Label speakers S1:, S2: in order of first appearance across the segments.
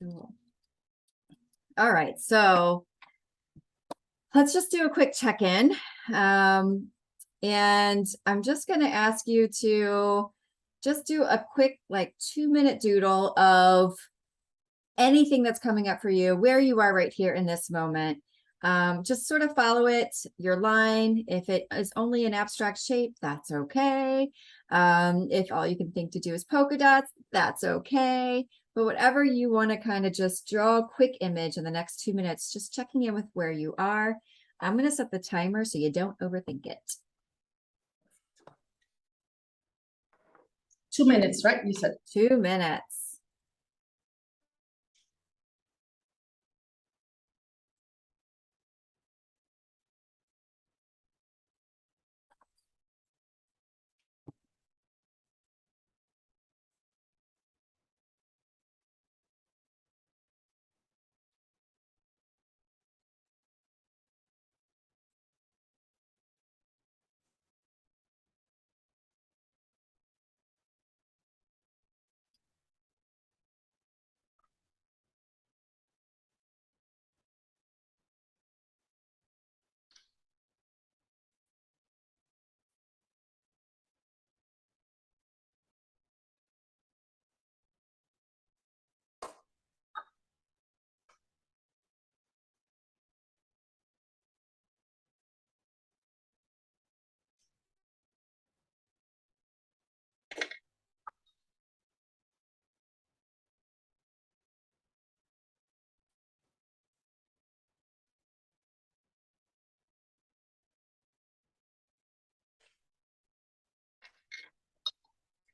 S1: Cool. All right, so let's just do a quick check-in. And I'm just going to ask you to just do a quick, like 2-minute doodle of anything that's coming up for you, where you are right here in this moment. Just sort of follow it, your line. If it is only an abstract shape, that's okay. If all you can think to do is polka dots, that's okay. But whatever you want to kind of just draw a quick image in the next 2 minutes, just checking in with where you are. I'm going to set the timer so you don't overthink it.
S2: 2 minutes, right? You said
S1: 2 minutes.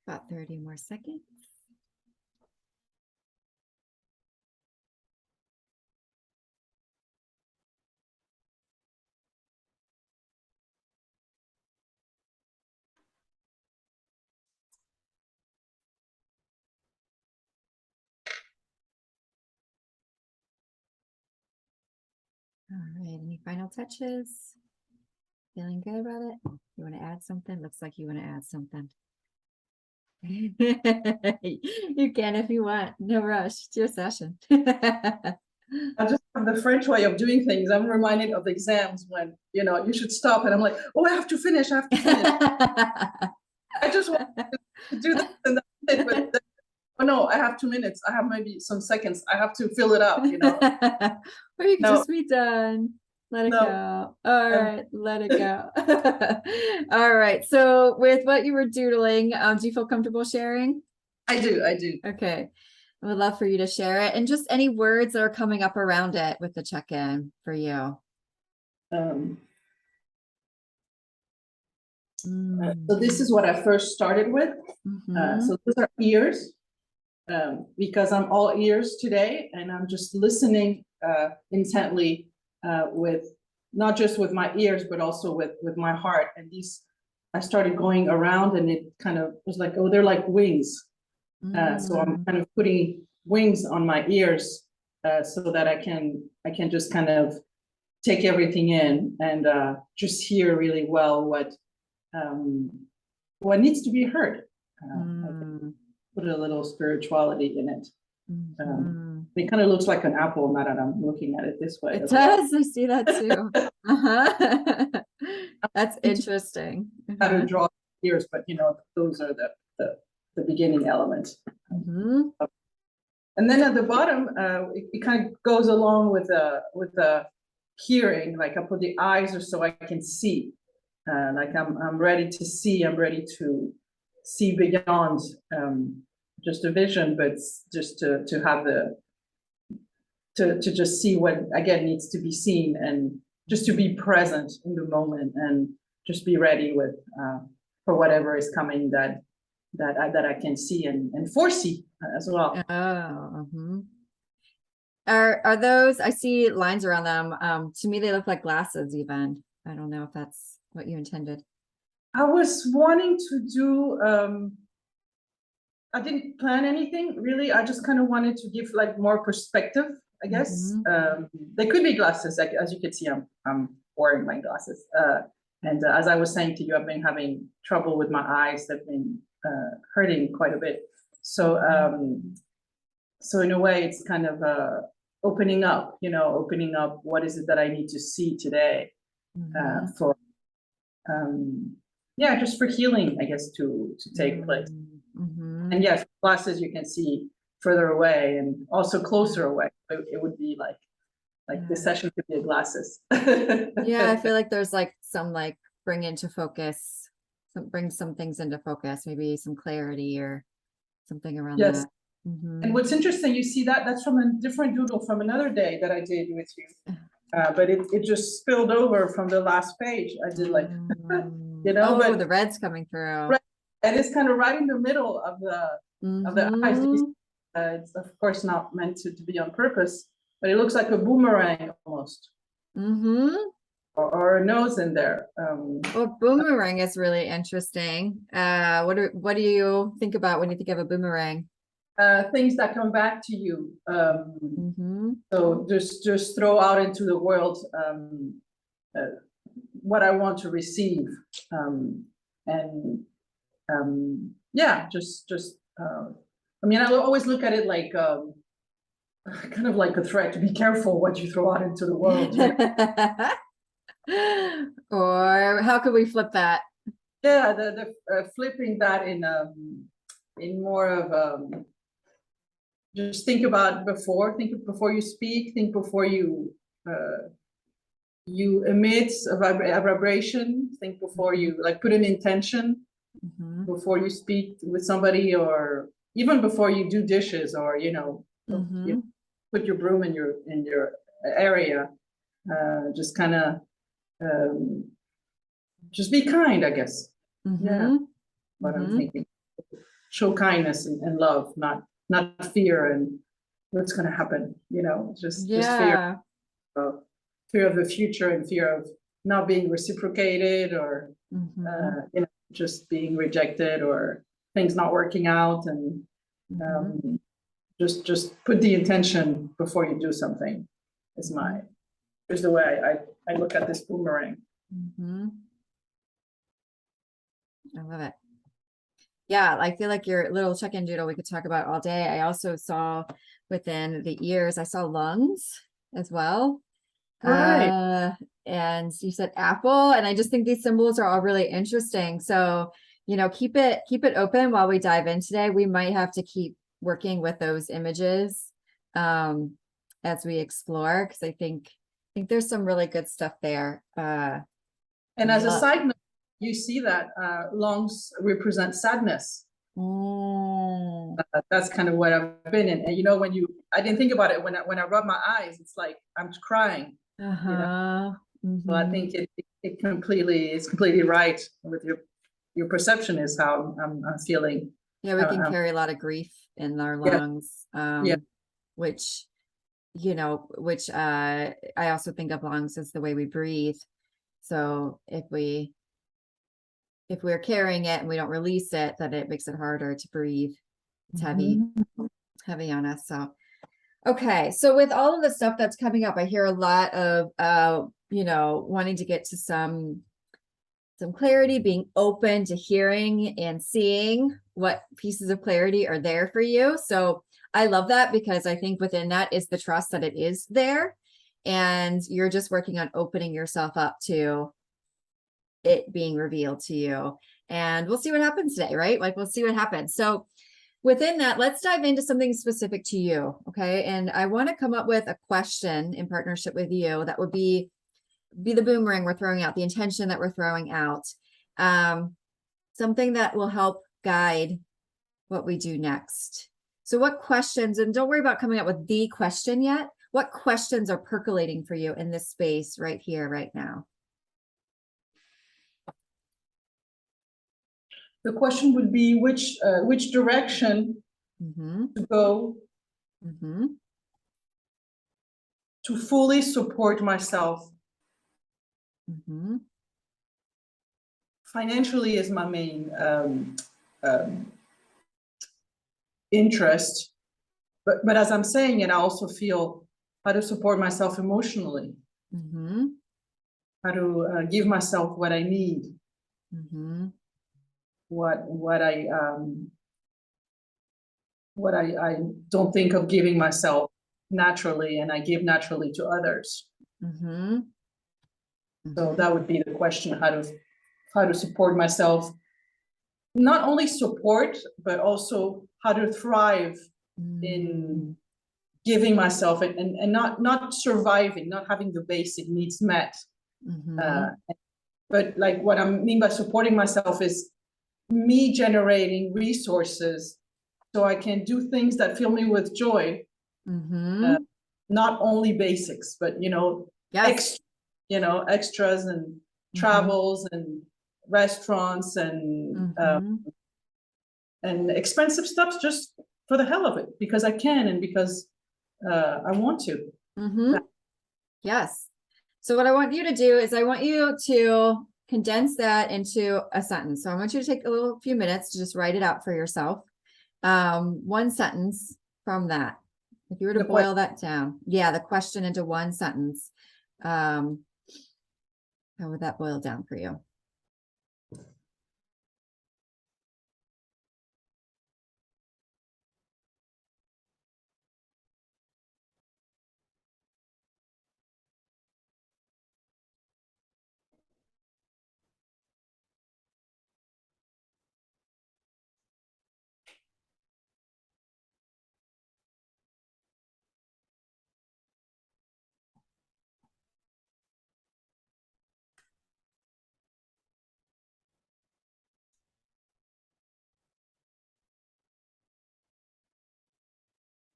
S1: About 30 more seconds. All right, any final touches? Feeling good about it? You want to add something? Looks like you want to add something. You can if you want. No rush. It's your session.
S2: I just have the French way of doing things. I'm reminded of exams when, you know, you should stop and I'm like, oh, I have to finish. I have to finish. I just want to do this and that's it. But then, oh no, I have 2 minutes. I have maybe some seconds. I have to fill it up, you know.
S1: Or you can
S2: No.
S1: just be done. Let it
S2: No.
S1: go. All right, let it go. All right. So with what you were doodling, do you feel comfortable sharing?
S2: I do.
S1: Okay. I would love for you to share it and just any words that are coming up around it with the check-in for you.
S2: So this is what I first started with. So those are ears, because I'm all ears today, and I'm just listening intently with not just with my ears, but also with my heart. And these, I started going around, and it kind of was like, oh, they're like wings. So I'm kind of putting wings on my ears so that I can just kind of take everything in and just hear really well what needs to be heard. Put a little spirituality in it. It kind of looks like an apple now that I'm looking at it this way.
S1: It does. I see that too. That's interesting.
S2: How to draw ears, but you know, those are the beginning elements. And then at the bottom, it kind of goes along with the hearing. Like I put the eyes, or so I can see. Like I'm ready to see. I'm ready to see beyond just a vision, but just to have to just see what again needs to be seen, and just to be present in the moment, and just be ready with for whatever is coming that I can see and foresee as well.
S1: Oh, are those? I see lines around them. To me, they look like glasses. Even I don't know if that's what you intended.
S2: I was wanting to do. I didn't plan anything really. I just kind of wanted to give like more perspective, I guess. They could be glasses, like, as you can see, I'm wearing my glasses. And as I was saying to you, I've been having trouble with my eyes. They've been hurting quite a bit. So So in a way, it's kind of opening up, opening up what is it that I need to see today for, yeah, just for healing, I guess, to take place. And yes, classes you can see further away and also closer away. It would be like the session could be glasses.
S1: Yeah, I feel like there's like some like bring into focus, bring some things into focus, maybe some clarity or something around
S2: Yes.
S1: that.
S2: And what's interesting, you see that's from a different doodle from another day that I did with you. But it just spilled over from the last page. I did like,
S1: Oh,
S2: but
S1: the red's coming through.
S2: right, and it's kind of right in the middle of the eyes. It's of course not meant to be on purpose, but it looks like a boomerang almost. Or a nose in there.
S1: Well, boomerang is really interesting. What do you think about when you think of a boomerang?
S2: Things that come back to you. So just throw out into the world what I want to receive, and yeah, just I mean, I always look at it like kind of like a threat to be careful what you throw out into the world.
S1: Or how could we flip that?
S2: Yeah, the flipping that in more of just think before you speak, think before you emit a vibration, think before you like put an intention before you speak with somebody, or even before you do dishes, or you put your broom in your area. Just kind of just be kind, I guess. Yeah, what I'm thinking. Show kindness and love, not fear and what's going to happen. Just fear of the future and fear of not being reciprocated, or just being rejected, or things not working out, and just put the intention before you do something. Is the way I look at this boomerang.
S1: I love it. Yeah, I feel like your little check-in doodle we could talk about all day. I also saw within the ears, I saw lungs as well.
S2: Right.
S1: And you said apple, and I just think these symbols are all really interesting. So, keep it open while we dive in today. We might have to keep working with those images as we explore, because I think there's some really good stuff there.
S2: And as a side note, you see that lungs represent sadness. That's kind of what I've been in. And I didn't think about it when I rub my eyes, it's like I'm crying. So I think it's completely right with your perception is how I'm feeling.
S1: Yeah, we can carry a lot of grief in our lungs. Which I also think of lungs as the way we breathe. So if we're carrying it and we don't release it, then it makes it harder to breathe. It's heavy on us. So, okay. So with all of the stuff that's coming up, I hear a lot of, wanting to get to some clarity, being open to hearing and seeing what pieces of clarity are there for you. So I love that, because I think within that is the trust that it is there, and you're just working on opening yourself up to it being revealed to you. And we'll see what happens today, right? Like, we'll see what happens. So within that, let's dive into something specific to you. Okay. And I want to come up with a question in partnership with you that would be the boomerang we're throwing out, the intention that we're throwing out, something that will help guide what we do next. So what questions, and don't worry about coming up with the question yet, what questions are percolating for you in this space right here, right now?
S2: The question would be which direction to go to fully support myself. Financially is my main interest, but as I'm saying it, I also feel how to support myself emotionally, how to give myself what I need, what I what I don't think of giving myself naturally, and I give naturally to others.
S1: Mm-hmm.
S2: So that would be the question, how to support myself, not only support, but also how to thrive in giving myself and not surviving, not having the basic needs met. But like what I mean by supporting myself is me generating resources so I can do things that fill me with joy. Not only basics, but
S1: Yes.
S2: extras and travels and restaurants and expensive stuff just for the hell of it, because I can and because I want to.
S1: Yes. So what I want you to do is I want you to condense that into a sentence. So I want you to take a few minutes to just write it out for yourself. One sentence from that. If you were to boil that down, yeah, the question into one sentence, how would that boil down for you?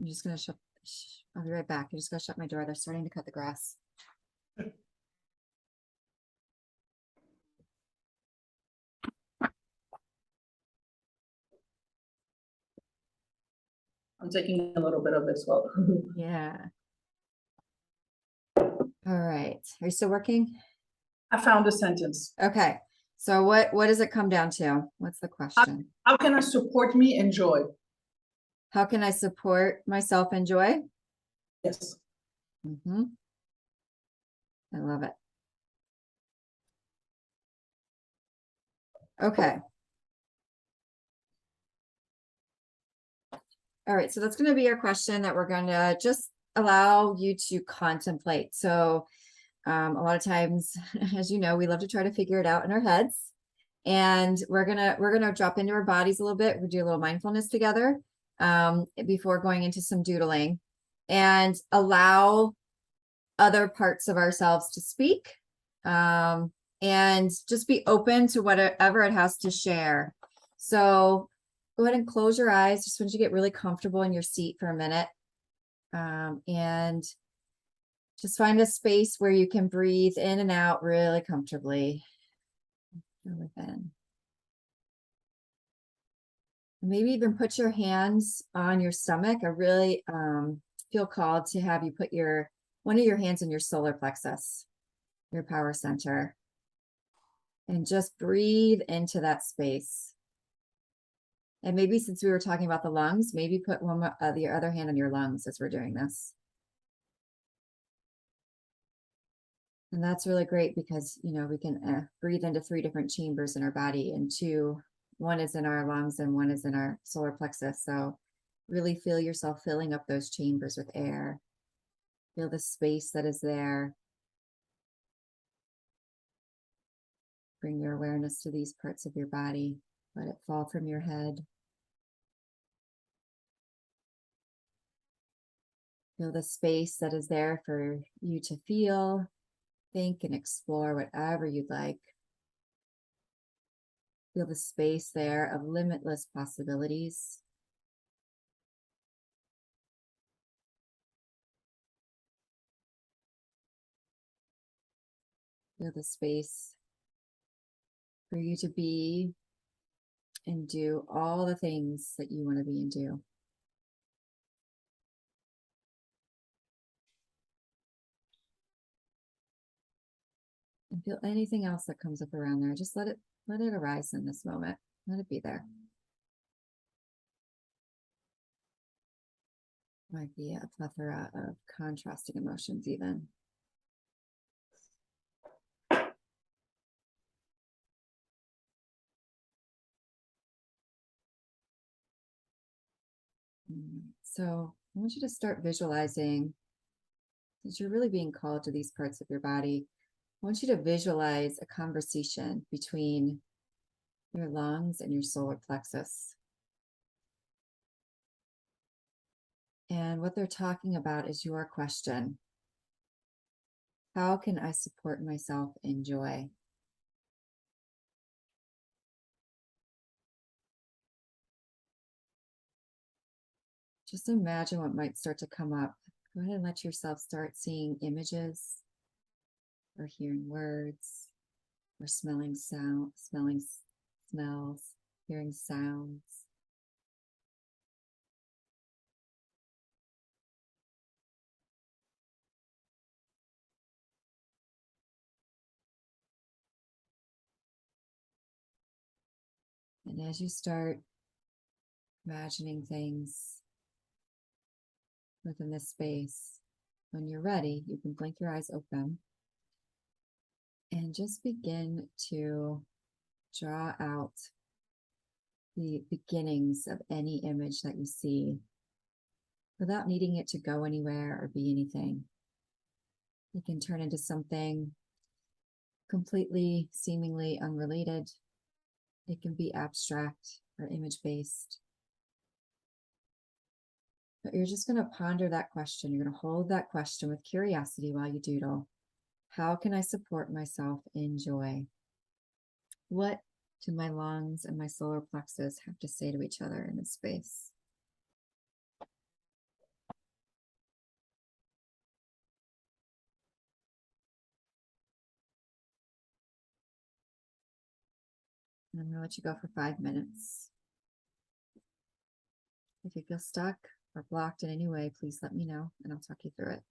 S1: I'm just gonna shut. I'll be right back. I'm just gonna shut my door. They're starting to cut the grass.
S2: I'm taking a little bit of this well.
S1: Yeah. All right. Are you still working?
S2: I found a sentence.
S1: Okay. So what does it come down to? What's the question?
S2: How can I support me and joy?
S1: How can I support myself and joy?
S2: Yes.
S1: I love it. Okay. All right. So that's going to be our question that we're going to just allow you to contemplate. So a lot of times, as you know, we love to try to figure it out in our heads. And we're gonna drop into our bodies a little bit. We do a little mindfulness together before going into some doodling, and allow other parts of ourselves to speak, and just be open to whatever it has to share. So go ahead and close your eyes just once you get really comfortable in your seat for a minute, and just find a space where you can breathe in and out really comfortably within. Maybe even put your hands on your stomach. I really feel called to have you put one of your hands in your solar plexus, your power center, and just breathe into that space. And maybe since we were talking about the lungs, maybe put the other hand on your lungs as we're doing this. And that's really great because, we can breathe into 3 different chambers in our body, and one is in our lungs and one is in our solar plexus. So really feel yourself filling up those chambers with air. Feel the space that is there. Bring your awareness to these parts of your body. Let it fall from your head. Feel the space that is there for you to feel, think, and explore whatever you'd like. Feel the space there of limitless possibilities. Feel the space for you to be and do all the things that you want to be and do. And feel anything else that comes up around there. Just let it arise in this moment. Let it be there. Might be a plethora of contrasting emotions even. So I want you to start visualizing, since you're really being called to these parts of your body. I want you to visualize a conversation between your lungs and your solar plexus. And what they're talking about is your question. How can I support myself in joy? Just imagine what might start to come up. Go ahead and let yourself start seeing images or hearing words or smelling smells, hearing sounds. And as you start imagining things within this space, when you're ready, you can blink your eyes open and just begin to draw out the beginnings of any image that you see without needing it to go anywhere or be anything. It can turn into something completely, seemingly unrelated. It can be abstract or image-based. But you're just going to ponder that question. You're going to hold that question with curiosity while you doodle. How can I support myself in joy? What do my lungs and my solar plexus have to say to each other in this space? And I'm going to let you go for 5 minutes. If you feel stuck or blocked in any way, please let me know and I'll talk you through it.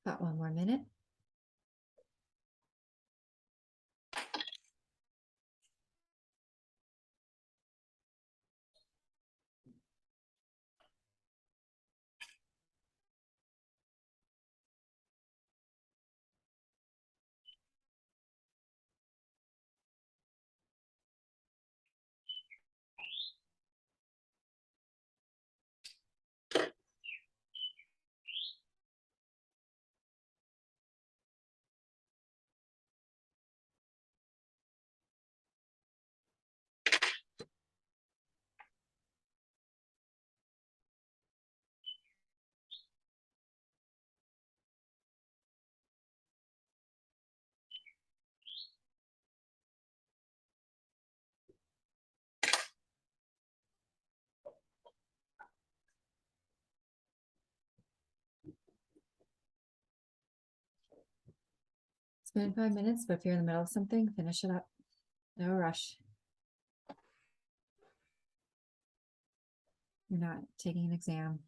S1: About 1 more minute. It's been 5 minutes, but if you're in the middle of something, finish it up. No rush. You're not taking an exam.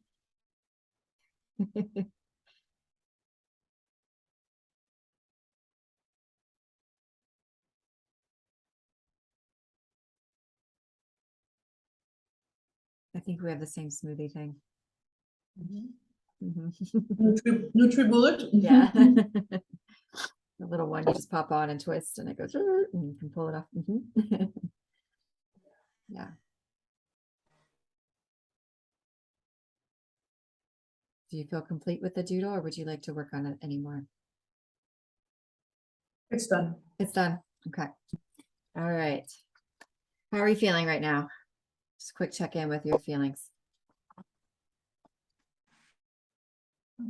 S1: I think we have the same smoothie thing. Mhm.
S2: Nutri-Bullet.
S1: Yeah. The little one you just pop on and twist and it goes, and you can pull it off. Mhm. Yeah. Do you feel complete with the doodle, or would you like to work on it anymore?
S2: It's done.
S1: It's done. Okay. All right. How are you feeling right now? Just a quick check in with your feelings.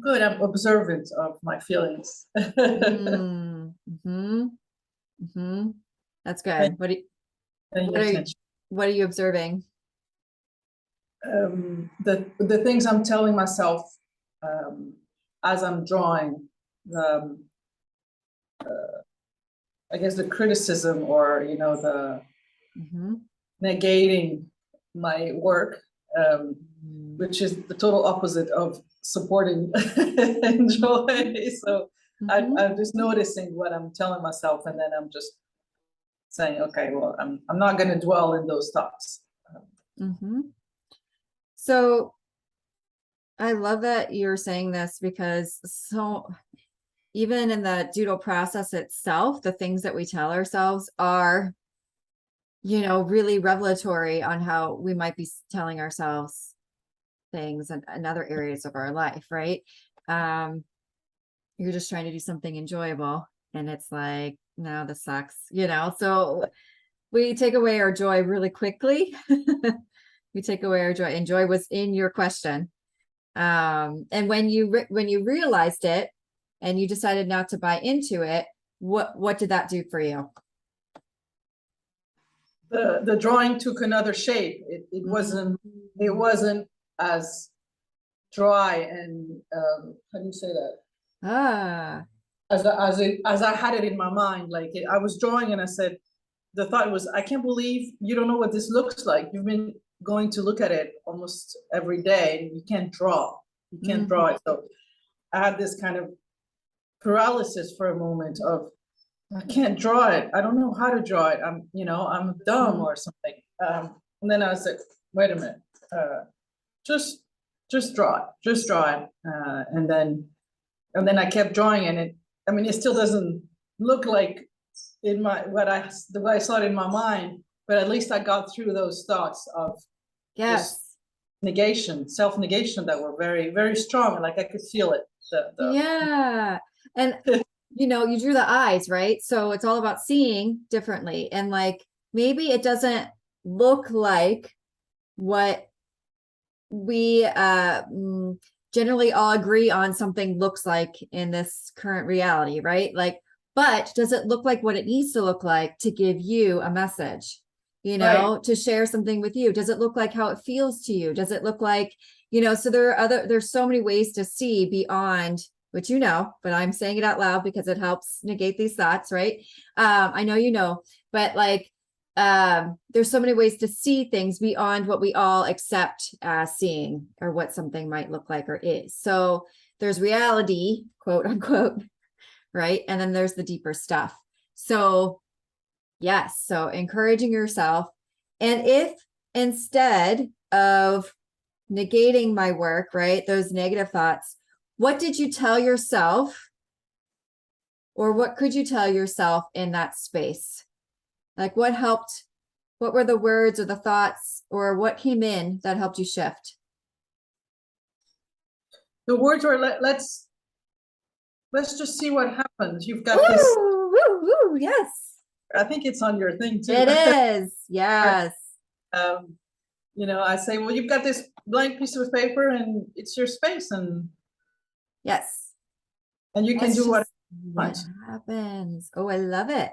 S2: Good. I'm observant of my feelings.
S1: That's good. What are you observing?
S2: The things I'm telling myself as I'm drawing, I guess the criticism, or the negating my work, which is the total opposite of supporting and joy. So I'm just noticing what I'm telling myself, and then I'm just saying, okay, well, I'm not going to dwell in those thoughts.
S1: So I love that you're saying this, because even in the doodle process itself, the things that we tell ourselves are, really revelatory on how we might be telling ourselves things in other areas of our life, right? You're just trying to do something enjoyable, and it's like, no, this sucks, so we take away our joy really quickly. We take away our joy, and joy was in your question. And when you realized it and you decided not to buy into it, what did that do for you?
S2: The drawing took another shape. It wasn't as dry and how do you say that? As I had it in my mind. Like I was drawing and I said, the thought was, I can't believe you don't know what this looks like. You've been going to look at it almost every day, and you can't draw. You can't draw it. So I had this kind of paralysis for a moment of, I can't draw it. I don't know how to draw it. I'm dumb or something. And then I was like, wait a minute, just draw it, and then I kept drawing, and it still doesn't look like the way I saw it in my mind, but at least I got through those thoughts of self-negation that were very, very strong. Like I could feel it.
S1: Yeah. And you drew the eyes, right? So it's all about seeing differently. And like, maybe it doesn't look like what we generally all agree on something looks like in this current reality, right? Like, but does it look like what it needs to look like to give you a message,
S2: Right.
S1: to share something with you? Does it look like how it feels to you? Does it look like, so there's so many ways to see beyond, which but I'm saying it out loud because it helps negate these thoughts, right? I know, but like, there's so many ways to see things beyond what we all accept as seeing, or what something might look like or is. So there's reality, quote unquote, right? And then there's the deeper stuff. So yes, so encouraging yourself. And if instead of negating my work, right, those negative thoughts, what did you tell yourself? Or what could you tell yourself in that space? Like what helped? What were the words or the thoughts or what came in that helped you shift?
S2: The words were, let's just see what happens. You've got
S1: Woo,
S2: this,
S1: woo, woo, yes.
S2: I think it's on your thing too.
S1: It is. Yes.
S2: You know, I say, well, you've got this blank piece of paper and it's your space, and
S1: Yes.
S2: you can
S1: That's
S2: do what
S1: just
S2: you
S1: what
S2: want.
S1: happens. Oh, I love it.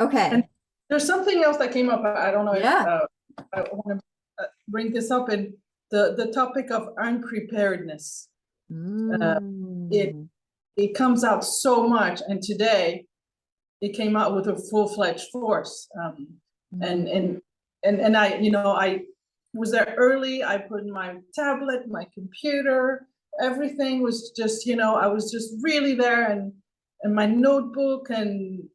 S1: Okay.
S2: And there's something else that came up. I don't know if
S1: Yeah.
S2: I want to bring this up, in the topic of unpreparedness.
S1: Mm.
S2: It comes out so much, and today it came out with a full-fledged force. And I, you know, I was there early. I put in my tablet, my computer, everything was just, you know, I was just really there, and my notebook, and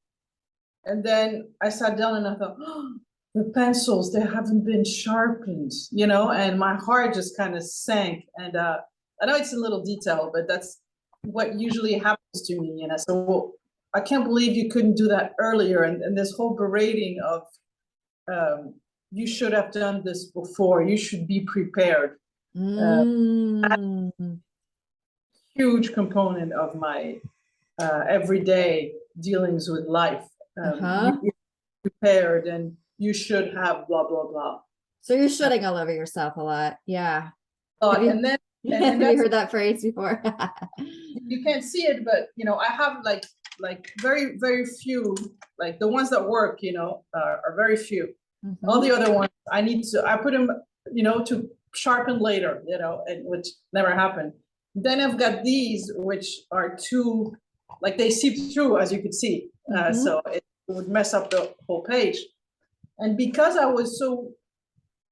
S2: then I sat down and I thought, oh, the pencils, they haven't been sharpened, you know, and my heart just kind of sank. And I know it's a little detail, but that's what usually happens to me. And I said, well, I can't believe you couldn't do that earlier. And this whole berating of, you should have done this before, you should be prepared.
S1: Mm.
S2: Huge component of my everyday dealings with life. You're prepared and you should have blah, blah, blah.
S1: So you're shutting all over yourself a lot. Yeah.
S2: And then,
S1: have you heard that phrase before?
S2: you can't see it, but you know, I have like very, very few, like the ones that work, you know, are very few. All the other ones, I put them, you know, to sharpen later, you know, and which never happened. Then I've got these, which are too, like they seep through, as you could see. So it would mess up the whole page. And because I was so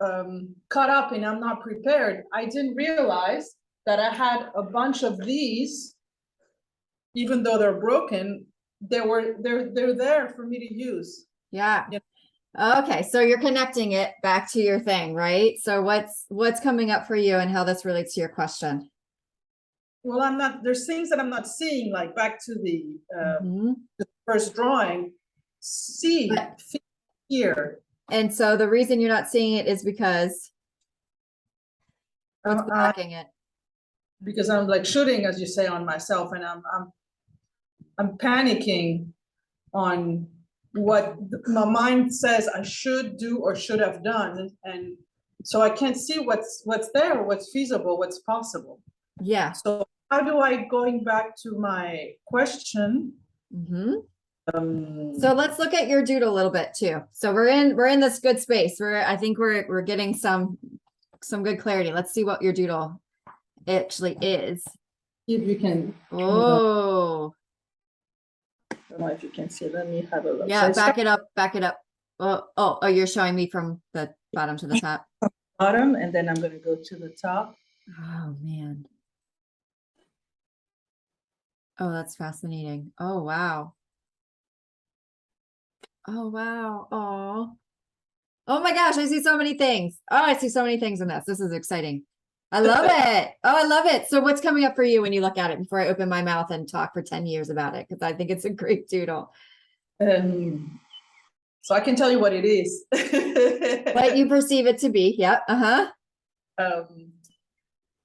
S2: caught up in I'm not prepared, I didn't realize that I had a bunch of these, even though they're broken, they're there for me to use.
S1: Yeah. Okay, so you're connecting it back to your thing, right? So what's coming up for you and how this relates to your question?
S2: Well, there's things that I'm not seeing, like back to the first drawing, see, feel, hear.
S1: And so the reason you're not seeing it is because what's blocking it?
S2: Because I'm like shooting, as you say, on myself, and I'm panicking on what my mind says I should do or should have done, and so I can't see what's there, what's feasible, what's possible.
S1: Yeah.
S2: So how do I, going back to my question?
S1: So let's look at your doodle a little bit too. So we're in this good space. I think we're getting some good clarity. Let's see what your doodle actually is.
S2: If you can.
S1: Oh.
S2: I don't know if you can see. Let me have a look.
S1: Yeah, so back it up. Oh, you're showing me from the bottom to the top.
S2: Bottom, and then I'm going to go to the top.
S1: Oh man. Oh, that's fascinating. Oh wow. Oh wow. Oh my gosh, I see so many things. Oh, I see so many things in this. This is exciting. I love it. Oh, I love it. So what's coming up for you when you look at it before I open my mouth and talk for 10 years about it? Because I think it's a great doodle.
S2: So I can tell you what it is.
S1: What you perceive it to be. Yep.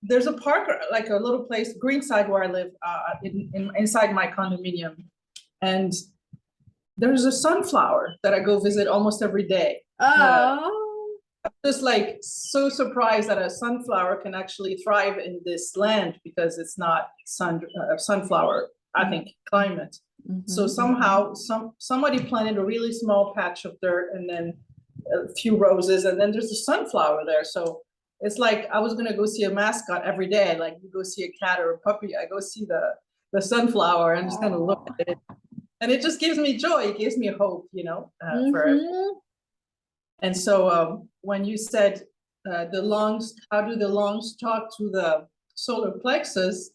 S2: There's a park, like a little place, Greenside, where I live, inside my condominium. And there's a sunflower that I go visit almost every day.
S1: Oh.
S2: I'm just like so surprised that a sunflower can actually thrive in this land, because it's not sunflower, I think, climate. So somehow somebody planted a really small patch of dirt and then a few roses, and then there's a sunflower there. So it's like I was gonna go see a mascot every day, like you go see a cat or a puppy. I go see the sunflower and just kind of look at it, and it just gives me joy. It gives me hope, you know. And so when you said how do the lungs talk to the solar plexus?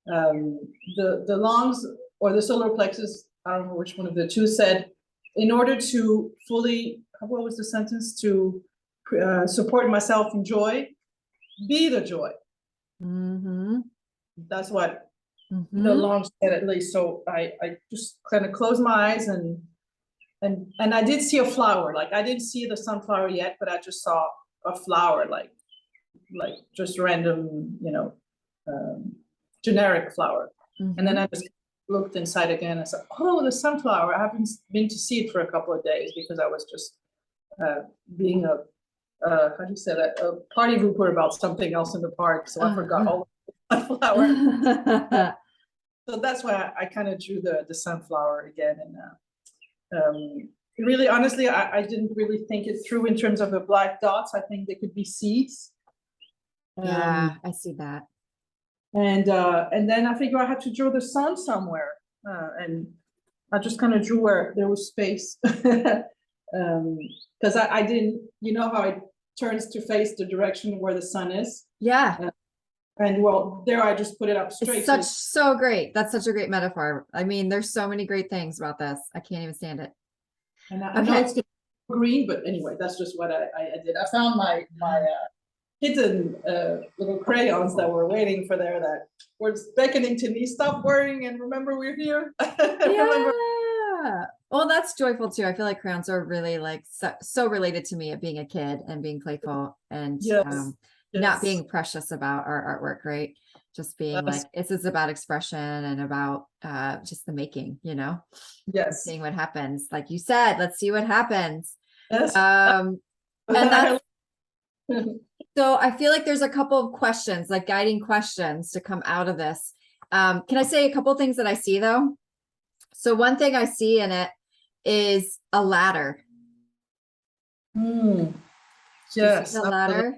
S2: the lungs or the solar plexus, I don't know which one of the two, said, in order to fully, what was the sentence? To support myself in joy, be the joy.
S1: Mm-hmm.
S2: That's what
S1: Mm-hmm.
S2: the lungs said, at least. So I just kind of closed my eyes and I did see a flower. Like I didn't see the sunflower yet, but I just saw a flower, like just random, generic flower.
S1: Mm-hmm.
S2: And then I just looked inside again and said, oh, the sunflower. I haven't been to see it for a couple of days because I was just being a how do you say that, a party hooper about something else in the park. So I forgot all the sunflower. So that's why I kind of drew the sunflower again. And really, honestly, I didn't really think it through in terms of the black dots. I think they could be seeds.
S1: Yeah, I see that.
S2: And then I figured I had to draw the sun somewhere. And I just kind of drew where there was space. Because I didn't, you know how it turns to face the direction where the sun is?
S1: Yeah.
S2: And well, there I just put it up straight.
S1: It's so great. That's such a great metaphor. I mean, there's so many great things about this. I can't even stand it.
S2: And I know it's green, but anyway, that's just what I did. I found my hidden little crayons that were waiting for there that were beckoning to me, stop worrying and remember we're here.
S1: Yeah. Well, that's joyful too. I feel like crayons are really like so related to me of being a kid and being playful and not being precious about our artwork, right? Just being like, it's about expression and about just the making, seeing what happens. Like you said, let's see what happens.
S2: Yes.
S1: And that's so I feel like there's a couple of questions, like guiding questions to come out of this. Can I say a couple of things that I see though? So one thing I see in it is a ladder.
S2: Yes.
S1: A ladder.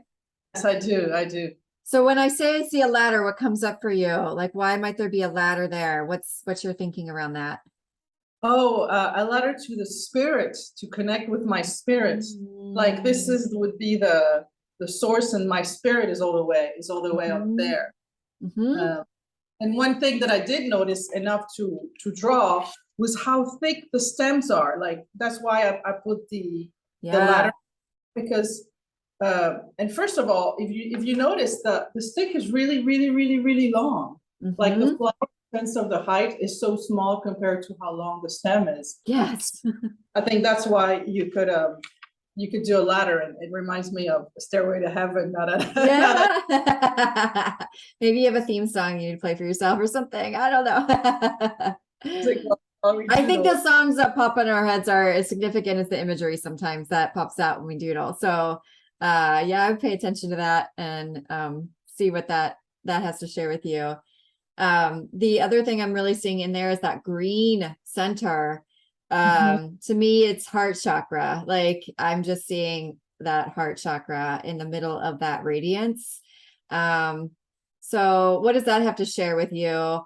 S2: Yes, I do.
S1: So when I say I see a ladder, what comes up for you? Like, why might there be a ladder there? What's your thinking around that?
S2: Oh, a ladder to the spirit, to connect with my spirit. Like this would be the source, and my spirit is all the way up there. And one thing that I did notice enough to draw was how thick the stems are. Like that's why I put the ladder, because and first of all, if you notice the stick is really, really, really, really long. Like the flower sense of the height is so small compared to how long the stem is.
S1: Yes.
S2: I think that's why you could do a ladder, and it reminds me of Stairway to Heaven.
S1: Maybe you have a theme song you need to play for yourself or something. I don't know. I think the songs that pop in our heads are as significant as the imagery sometimes that pops out when we doodle. So yeah, I would pay attention to that and see what that has to share with you. The other thing I'm really seeing in there is that green center. To me, it's heart chakra. Like I'm just seeing that heart chakra in the middle of that radiance. So what does that have to share with you,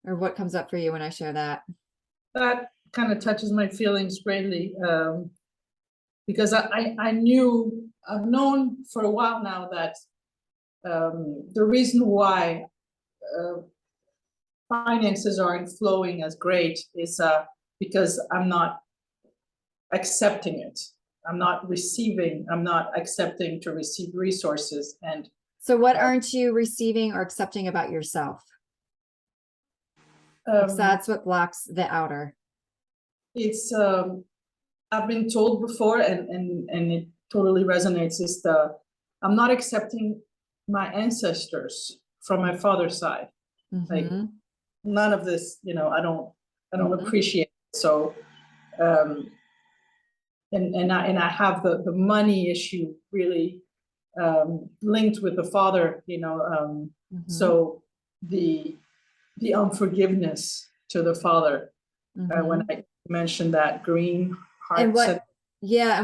S1: or what comes up for you when I share that?
S2: That kind of touches my feelings greatly, because I've known for a while now that the reason why finances aren't flowing as great is because I'm not accepting it. I'm not accepting to receive resources. And
S1: so what aren't you receiving or accepting about yourself? That's what blocks the outer.
S2: It's I've been told before, and it totally resonates, is I'm not accepting my ancestors from my father's side. Like none of this, I don't appreciate it. So and I have the money issue really linked with the father, so the unforgiveness to the father, when I mentioned that green heart.
S1: And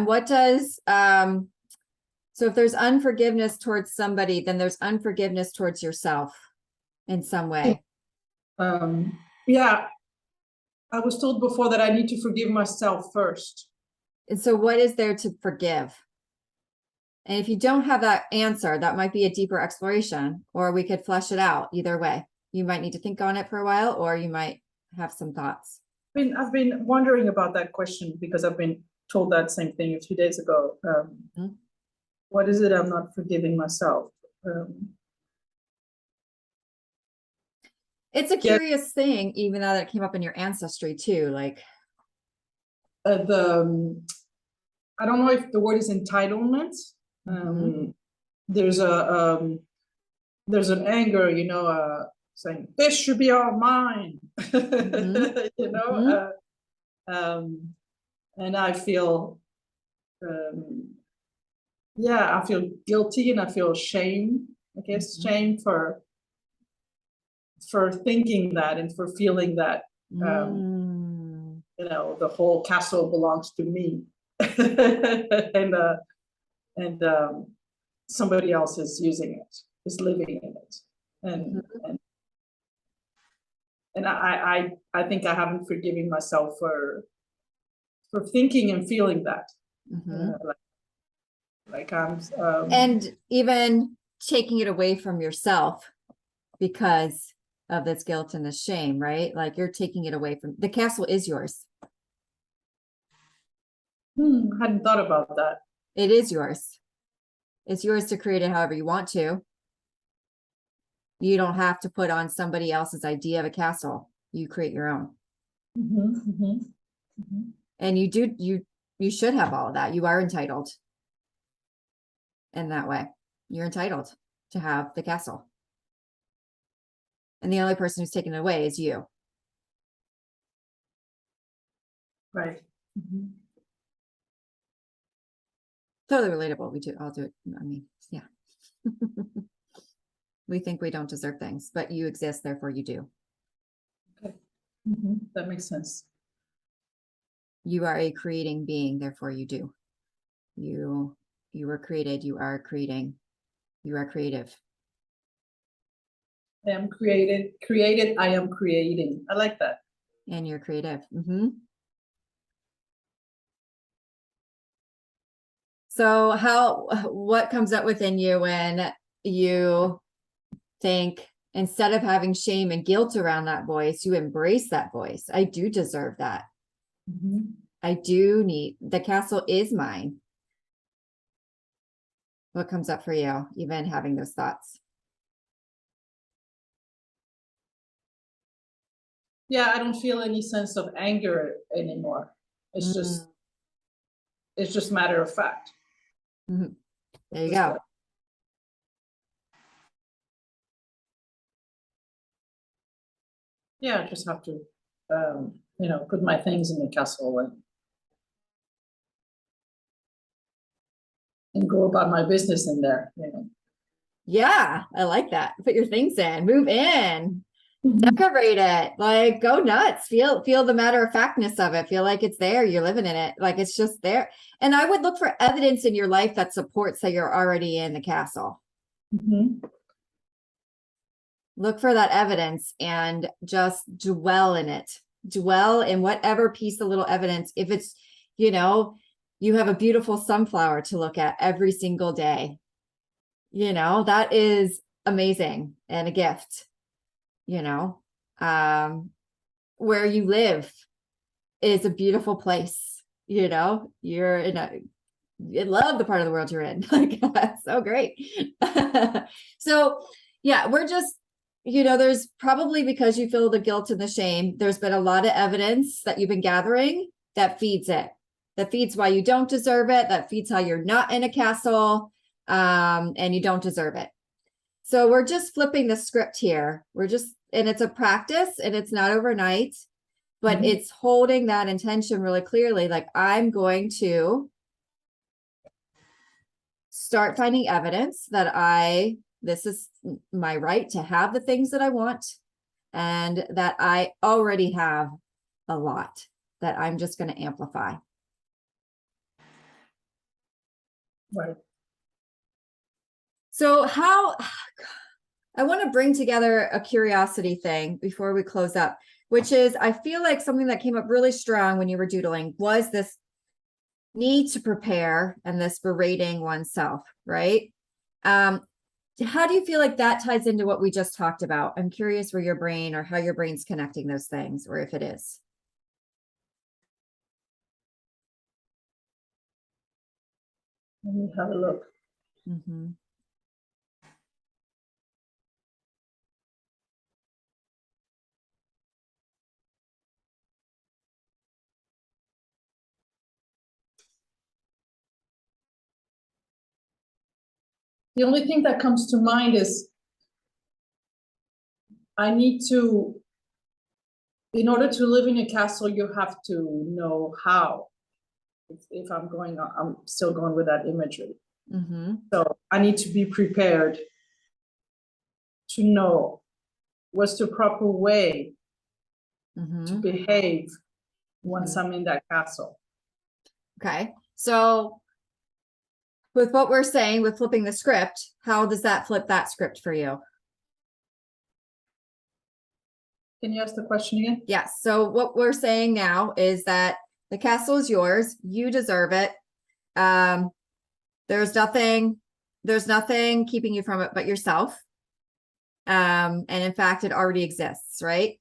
S1: what does so if there's unforgiveness towards somebody, then there's unforgiveness towards yourself in some way.
S2: Yeah, I was told before that I need to forgive myself first.
S1: And so what is there to forgive? And if you don't have that answer, that might be a deeper exploration, or we could flesh it out either way. you might need to think on it for a while, or you might have some thoughts.
S2: I've been wondering about that question because I've been told that same thing a few days ago. What is it I'm not forgiving myself?
S1: It's a curious thing, even though that came up in your ancestry too. Like
S2: I don't know if the word is entitlement. There's an anger, saying this should be all mine. And I feel, I feel guilty and I feel shame. I guess shame for thinking that and for feeling that. The whole castle belongs to me. and somebody else is using it, is living in it. And I think I haven't forgiven myself for thinking and feeling that. Like I'm
S1: and even taking it away from yourself because of this guilt and this shame, right? Like you're taking it away from the castle is yours.
S2: I hadn't thought about that.
S1: It is yours. It's yours to create it however you want to. You don't have to put on somebody else's idea of a castle. You create your own. And you should have all of that. You are entitled. In that way, you're entitled to have the castle. And the only person who's taken it away is you.
S2: Right.
S1: Totally relatable. I'll do it. I mean, yeah. We think we don't deserve things, but you exist, therefore you do.
S2: Okay. That makes sense.
S1: You are a creating being, therefore you do. You were created, you are creating, you are creative.
S2: I am created, I am creating. I like that.
S1: And you're creative. So what comes up within you when you think, instead of having shame and guilt around that voice, you embrace that voice? I do deserve that. I do need, the castle is mine. What comes up for you, even having those thoughts?
S2: Yeah, I don't feel any sense of anger anymore. It's just matter of fact.
S1: There you go.
S2: Yeah, I just have to, put my things in the castle and go about my business in there.
S1: Yeah, I like that. Put your things in, move in, decorate it, like go nuts, feel the matter of factness of it, feel like it's there, you're living in it, like it's just there. And I would look for evidence in your life that supports that you're already in the castle. Look for that evidence and just dwell in it. Dwell in whatever piece of little evidence. If it's, you have a beautiful sunflower to look at every single day. That is amazing and a gift. Where you live is a beautiful place. You're in I love the part of the world you're in. Like, that's so great. So yeah, we're just, there's probably, because you feel the guilt and the shame, there's been a lot of evidence that you've been gathering that feeds it. That feeds why you don't deserve it. That feeds how you're not in a castle, and you don't deserve it. So we're just flipping the script here. And it's a practice and it's not overnight, but it's holding that intention really clearly. Like, I'm going to start finding evidence that this is my right to have the things that I want, and that I already have a lot that I'm just going to amplify.
S2: Right.
S1: So I want to bring together a curiosity thing before we close up, which is, I feel like something that came up really strong when you were doodling was this need to prepare and this berating oneself, right? how do you feel like that ties into what we just talked about? I'm curious where your brain or how your brain's connecting those things, or if it is.
S2: Let me have a look.
S1: Mm-hmm.
S2: The only thing that comes to mind is I need to, in order to live in a castle, you have to know how. If I'm going, I'm still going with that imagery.
S1: Mm-hmm.
S2: So I need to be prepared to know what's the proper way to
S1: Mm-hmm.
S2: behave once
S1: Mm-hmm.
S2: I'm in that castle.
S1: Okay. So with what we're saying with flipping the script, how does that flip that script for you?
S2: Can you ask the question again?
S1: Yes. So what we're saying now is that the castle is yours. You deserve it. Um, there's nothing keeping you from it but yourself. And in fact, it already exists, right?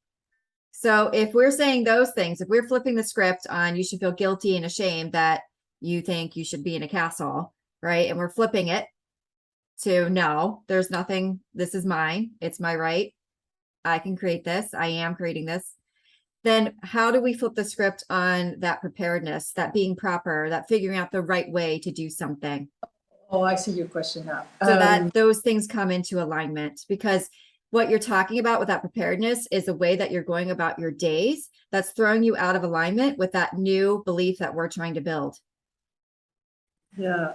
S1: So if we're saying those things, if we're flipping the script on you should feel guilty and ashamed that you think you should be in a castle, right? And we're flipping it to no, there's nothing, this is mine, it's my right. I can create this, I am creating this. Then how do we flip the script on that preparedness, that being proper, that figuring out the right way to do something?
S2: Oh, I see your question now.
S1: So that those things come into alignment, because what you're talking about with that preparedness is the way that you're going about your days that's throwing you out of alignment with that new belief that we're trying to build.
S2: Yeah.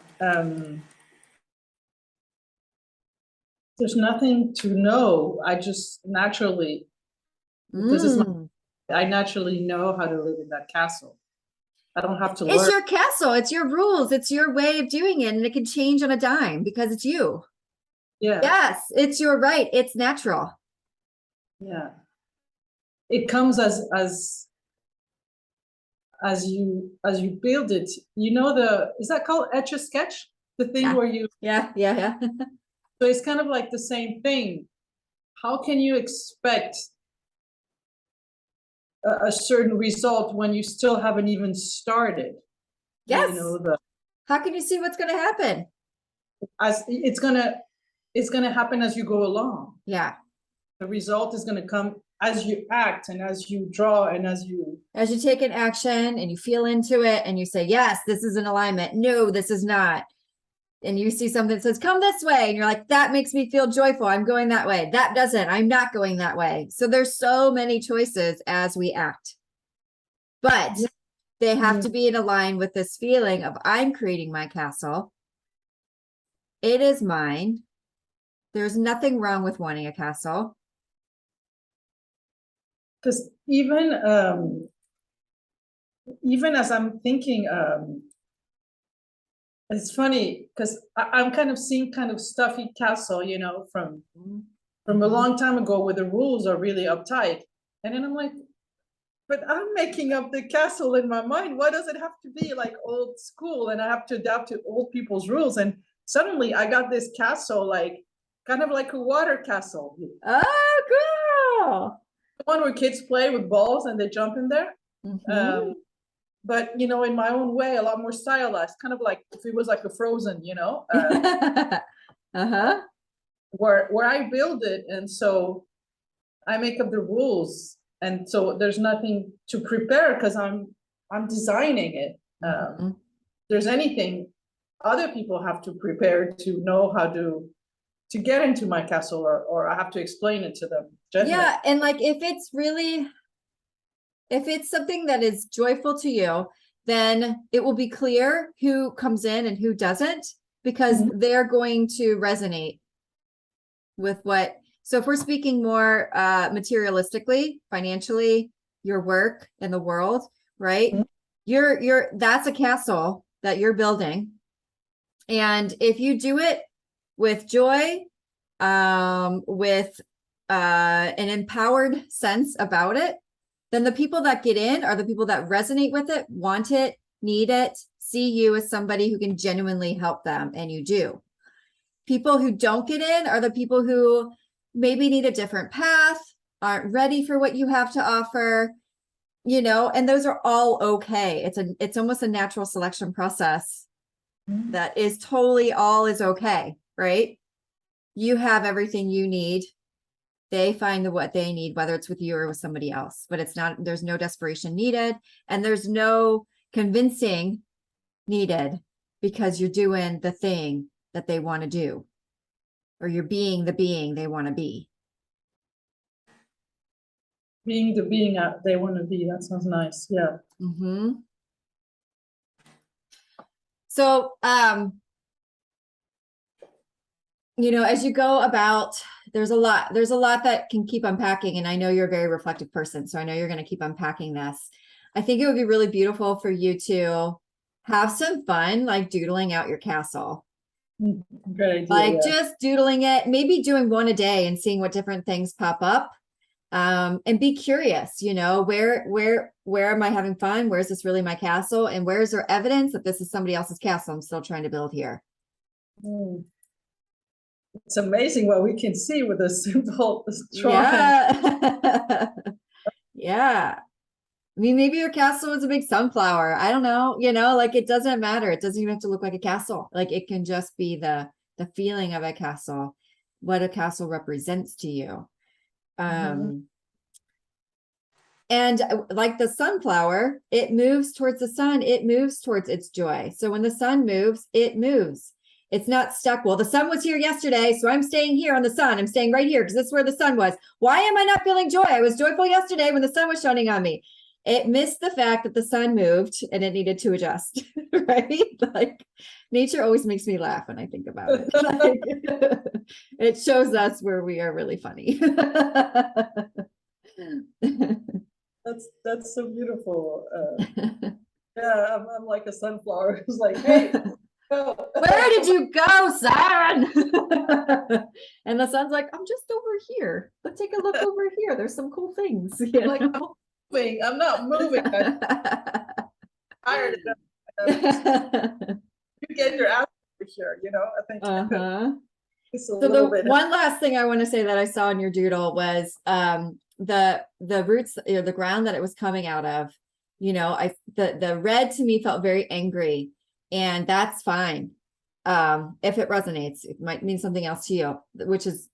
S2: There's nothing to know. I just naturally, because it's my, I naturally know how to live in that castle. I don't have to
S1: It's
S2: learn.
S1: your castle, it's your rules, it's your way of doing it, and it can change on a dime because it's you.
S2: Yeah.
S1: Yes, it's your right, it's natural.
S2: Yeah. It comes as you build it. You know, is that called etch a sketch? The thing
S1: Yeah.
S2: where you,
S1: Yeah.
S2: so it's kind of like the same thing. How can you expect a certain result when you still haven't even started?
S1: Yes.
S2: You know,
S1: How can you see what's going to happen?
S2: as it's gonna happen as you go along.
S1: Yeah.
S2: The result is gonna come as you act and as you draw and as you
S1: take an action and you feel into it and you say, yes, this is an alignment. No, this is not. And you see something that says, come this way. And you're like, that makes me feel joyful. I'm going that way. That doesn't. I'm not going that way. So there's so many choices as we act. But they have to be in line with this feeling of I'm creating my castle. It is mine. There's nothing wrong with wanting a castle.
S2: because even as I'm thinking, it's funny because I'm kind of seeing kind of stuffy castle, you know, from a long time ago where the rules are really uptight. And then I'm like, but I'm making up the castle in my mind. Why does it have to be like old school and I have to adapt to old people's rules? And suddenly I got this castle, like kind of like a water castle.
S1: Oh, cool.
S2: The one where kids play with balls and they jump in there. But you know, in my own way, a lot more stylized, kind of like if it was like a Frozen, you know, where I build it, and so I make up the rules, and so there's nothing to prepare because I'm designing it. There's anything other people have to prepare to know how to get into my castle, or I have to explain it to them gently.
S1: Yeah, and like if it's something that is joyful to you, then it will be clear who comes in and who doesn't, because they're going to resonate with what. So if we're speaking more materialistically, financially, your work and the world, right? That's a castle that you're building. And if you do it with joy, with an empowered sense about it, then the people that get in are the people that resonate with it, want it, need it, see you as somebody who can genuinely help them, and you do. People who don't get in are the people who maybe need a different path, aren't ready for what you have to offer, you know, and those are all okay. It's almost a natural selection process that is totally all is okay, right? You have everything you need. They find what they need, whether it's with you or with somebody else, but it's not, there's no desperation needed and there's no convincing needed because you're doing the thing that they want to do, or you're being the being they want to be.
S2: Being the being they want to be. That sounds nice. Yeah.
S1: Mm-hmm. So, you know, as you go about, there's a lot that can keep unpacking. And I know you're a very reflective person, so I know you're going to keep unpacking this. I think it would be really beautiful for you to have some fun, like doodling out your castle.
S2: Great idea.
S1: Like
S2: yeah.
S1: just doodling it, maybe doing one a day and seeing what different things pop up. And be curious, you know, where am I having fun? Where's this really my castle? And where is there evidence that this is somebody else's castle I'm still trying to build here?
S2: It's amazing what we can see with a simple drawing.
S1: Yeah. Yeah. I mean, maybe your castle is a big sunflower. I don't know, you know, like it doesn't matter. It doesn't even have to look like a castle. Like it can just be the feeling of a castle, what a castle represents to you. And like the sunflower, it moves towards the sun. It moves towards its joy. So when the sun moves, it moves. It's not stuck. Well, the sun was here yesterday, so I'm staying here on the sun. I'm staying right here because this is where the sun was. Why am I not feeling joy? I was joyful yesterday when the sun was shining on me. It missed the fact that the sun moved and it needed to adjust, right? Like nature always makes me laugh when I think about it. Like, it shows us where we are really funny.
S2: That's so beautiful. Yeah, I'm like a sunflower. It's like, hey, go.
S1: Where did you go, sun? And the sun's like, I'm just over here. Let's take a look over here. There's some cool things. You
S2: Like,
S1: know?
S2: I'm not moving. I'm tired enough. You get your ass over here, you know. I think it's a
S1: So
S2: little
S1: the
S2: bit.
S1: one last thing I want to say that I saw in your doodle was the roots, you know, the ground that it was coming out of. You know, the red to me felt very angry, and that's fine. If it resonates, it might mean something else to you, which is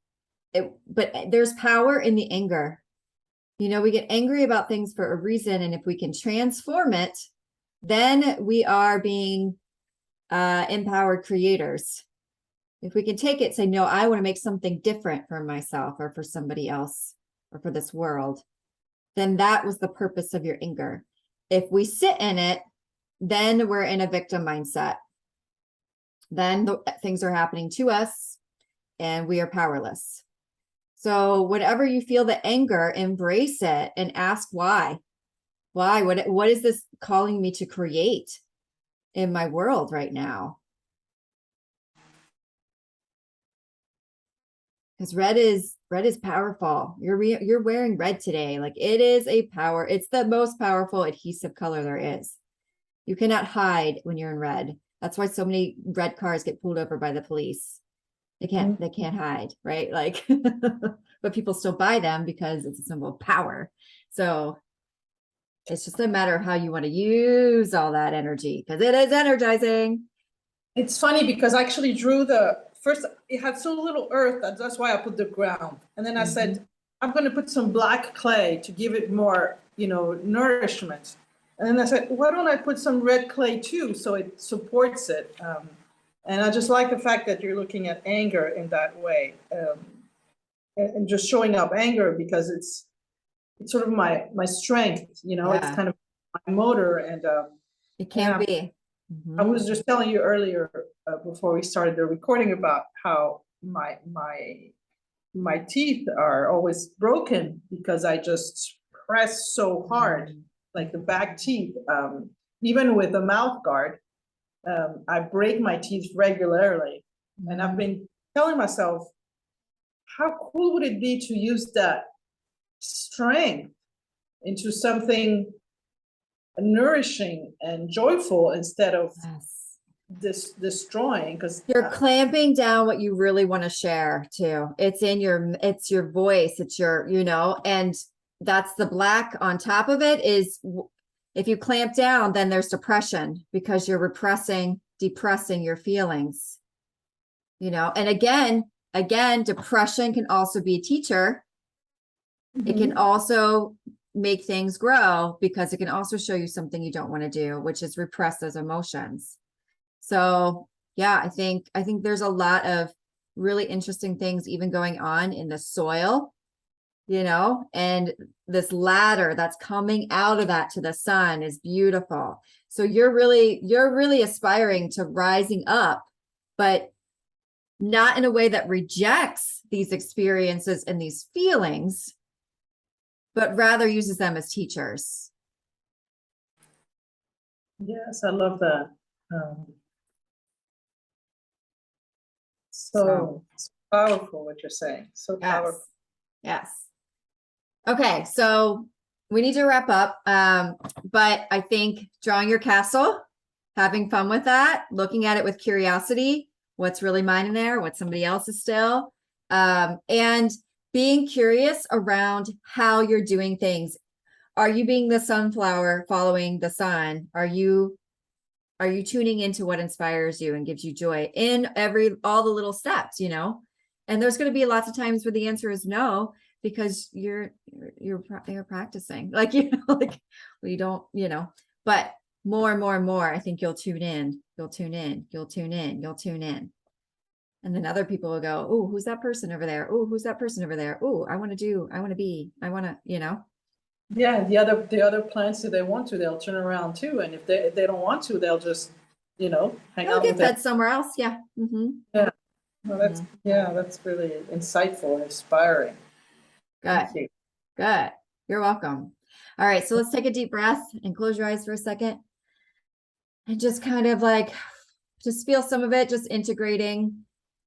S1: it. But there's power in the anger. You know, we get angry about things for a reason, and if we can transform it, then we are being empowered creators. If we can take it, say, no, I want to make something different for myself or for somebody else or for this world, then that was the purpose of your anger. If we sit in it, then we're in a victim mindset. Then things are happening to us and we are powerless. So whatever you feel the anger, embrace it and ask why. Why? What is this calling me to create in my world right now? Because red is powerful. You're wearing red today. Like it is a power. It's the most powerful adhesive color there is. You cannot hide when you're in red. That's why so many red cars get pulled over by the police. They can't hide, right? Like, but people still buy them because it's a symbol of power. So it's just a matter of how you want to use all that energy because it is energizing.
S2: It's funny because I actually drew the first, it had so little earth, that's why I put the ground. And then I said, I'm going to put some black clay to give it more, you know, nourishment. And then I said, why don't I put some red clay too, so it supports it? And I just like the fact that you're looking at anger in that way, and just showing up anger because it's sort of my strength, you know. It's kind of my motor, and
S1: it can be.
S2: I was just telling you earlier before we started the recording about how my teeth are always broken because I just press so hard, like the back teeth. Even with a mouth guard, I break my teeth regularly, and I've been telling myself, how cool would it be to use that strength into something nourishing and joyful instead of destroying, because
S1: You're clamping down what you really want to share too. It's your voice, it's your, and that's the black on top of it is if you clamp down, then there's depression because you're depressing your feelings, and again, depression can also be a teacher. It can also make things grow because it can also show you something you don't want to do, which is repress those emotions. So yeah, I think there's a lot of really interesting things even going on in the soil, and this ladder that's coming out of that to the sun is beautiful. So you're really aspiring to rising up, but not in a way that rejects these experiences and these feelings, but rather uses them as teachers.
S2: Yes, I love that. So it's powerful what you're saying. So powerful.
S1: Yes. Okay, so we need to wrap up. But I think drawing your castle, having fun with that, looking at it with curiosity, what's really mine in there, what somebody else is still, and being curious around how you're doing things. Are you being the sunflower following the sun? Are you tuning into what inspires you and gives you joy in all the little steps, And there's going to be lots of times where the answer is no, because you're practicing, like, like we don't, but more and more and more, I think you'll tune in. And then other people will go, oh, who's that person over there? Oh, who's that person over there? Oh, I want to be,
S2: Yeah, the other plants, if they want to, they'll turn around too. And if they don't want to, they'll just, hang
S1: they'll
S2: out
S1: get
S2: with
S1: fed somewhere else. Yeah. Mm-hmm.
S2: Yeah. Well, that's really insightful and inspiring.
S1: Good.
S2: Thank you.
S1: Good. You're welcome. All right. So let's take a deep breath and close your eyes for a second. And just kind of like, just feel some of it, just integrating.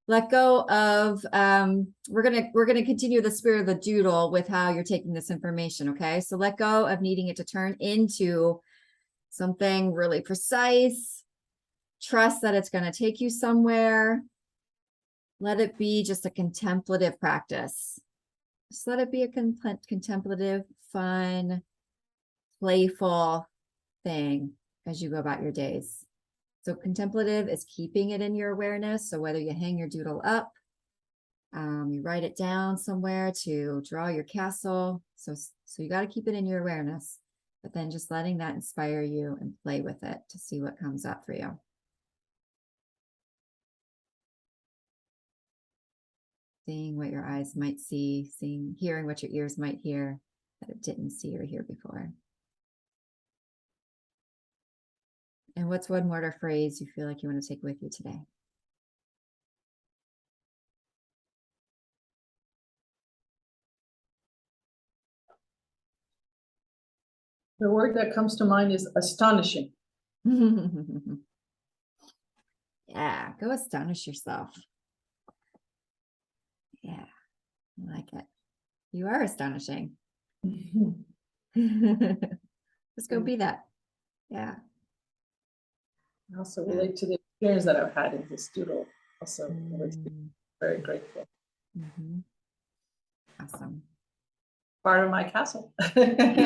S1: Let go of, we're gonna continue the spirit of the doodle with how you're taking this information, okay? So let go of needing it to turn into something really precise. Trust that it's gonna take you somewhere. Let it be just a contemplative practice. Just let it be a contemplative, fun, playful thing as you go about your days. So contemplative is keeping it in your awareness. So whether you hang your doodle up, you write it down somewhere to draw your castle. So you got to keep it in your awareness, but then just letting that inspire you and play with it to see what comes up for you. Seeing what your eyes might see, hearing what your ears might hear that it didn't see or hear before. And what's one word or phrase you feel like you want to take with you today?
S2: The word that comes to mind is astonishing.
S1: Yeah, go astonish yourself. Yeah, I like it. You are astonishing. Just go be that. Yeah.
S2: I also relate to the experience that I've had in this doodle. Also, very grateful.
S1: Awesome.
S2: Part of my castle.
S1: Yes.